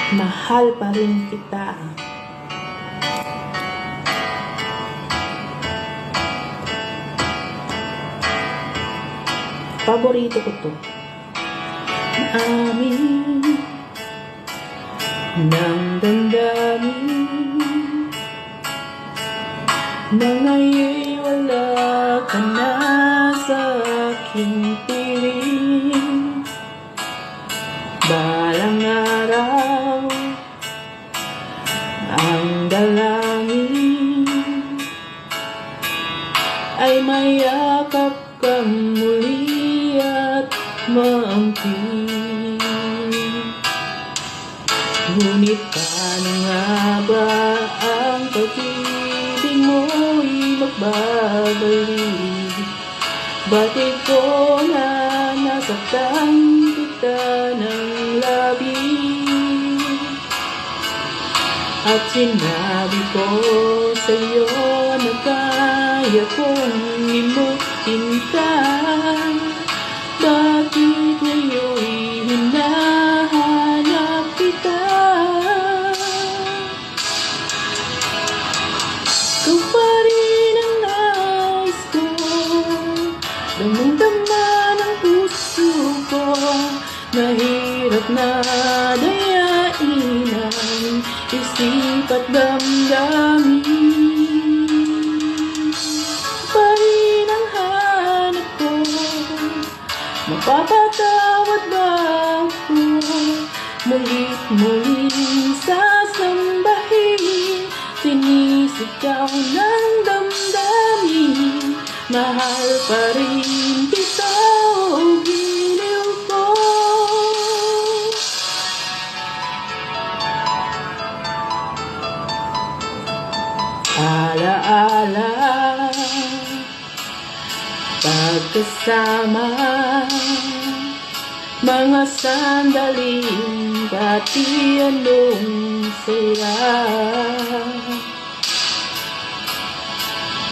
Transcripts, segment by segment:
Mahal pa rin kita. Paborito ko to. Amin ng damdamin na ngayon'y wala ka na sa aking piling. Balang araw ang dalangin ay mayakap kang muli at maangkin. Ngunit paano nga ba ang pag-ibig mo'y magbabalik? Bakit ko na nasaktan kita ng labis? At sinabi ko sa'yo na kaya kong imutin ka. Bakit ngayon'y hinahanap kita? Ikaw pa rin ang nais ko, damang-dama ng puso ko. Mahirap na dayain ang isip at damdamin. Pa rin ang hanap ko, mapapatawad ba ako? Mulit-muling sasambahin, sinisigaw ng damdamin. Mahal pa rin kita, o giliw ko. Alaala pagkasama, mga sandaling pati anong saya.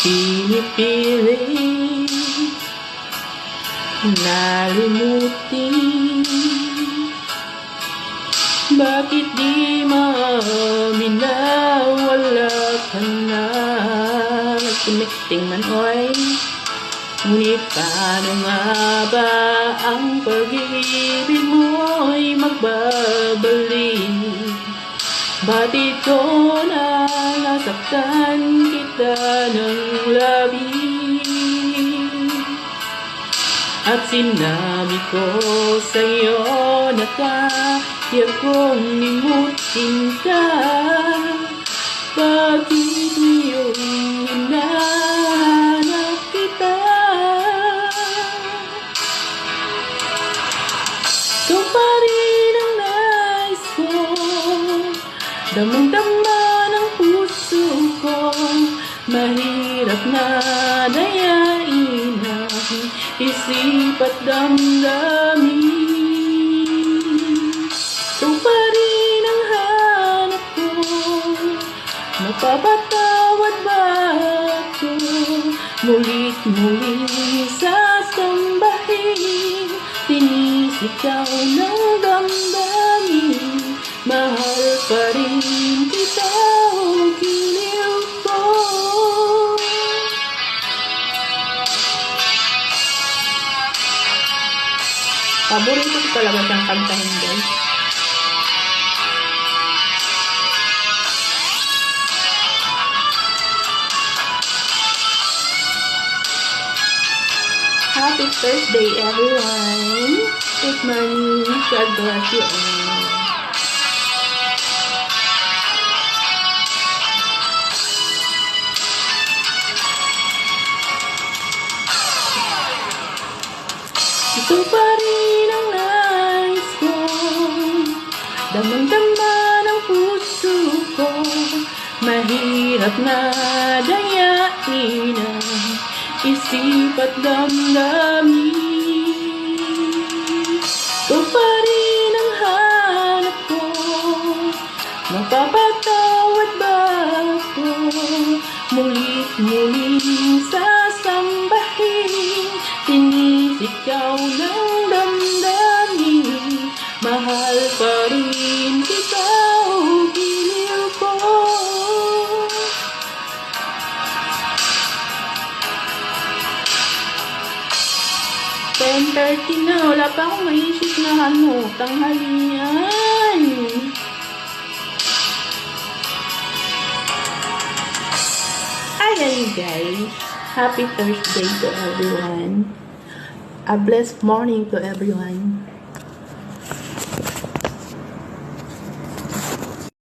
Pinipilit nalimutin, bakit di maamin na wala ka na? Connecting man oy. Ngunit paano nga ba ang pag-ibig mo'y magbabalik? Batid ko na nasaktan kita ng labis. At sinabi ko sa'yo na kaya kong limutin ka. Bakit ngayon hinahanap kita? Ikaw pa rin ang nais ko, damang-dama ng puso ko. Mahirap na dayain ang isip at damdamin. Ikaw pa rin ang hanap ko, mapapatawad ba ako? Mulit-muling sasambahin, sinisigaw ng damdamin. Mahal pa rin kita, o giliw ko. Paborito ko talaga siyang kantahin, guys. Happy Thursday, everyone. Good morning. God bless you all. Ito pa rin ang nais ko, damang-dama ng puso ko. Mahirap na dayain ang isip at damdamin. Ito pa rin ang hanap ko, mapapatawad ba ako? Mulit-muling sasambahin, sinisigaw ng damdamin. Mahal pa rin kita. 10:30 na. Wala pa akong maisip na tanghalian. Ayan guys. Happy Thursday to everyone. A blessed morning to everyone.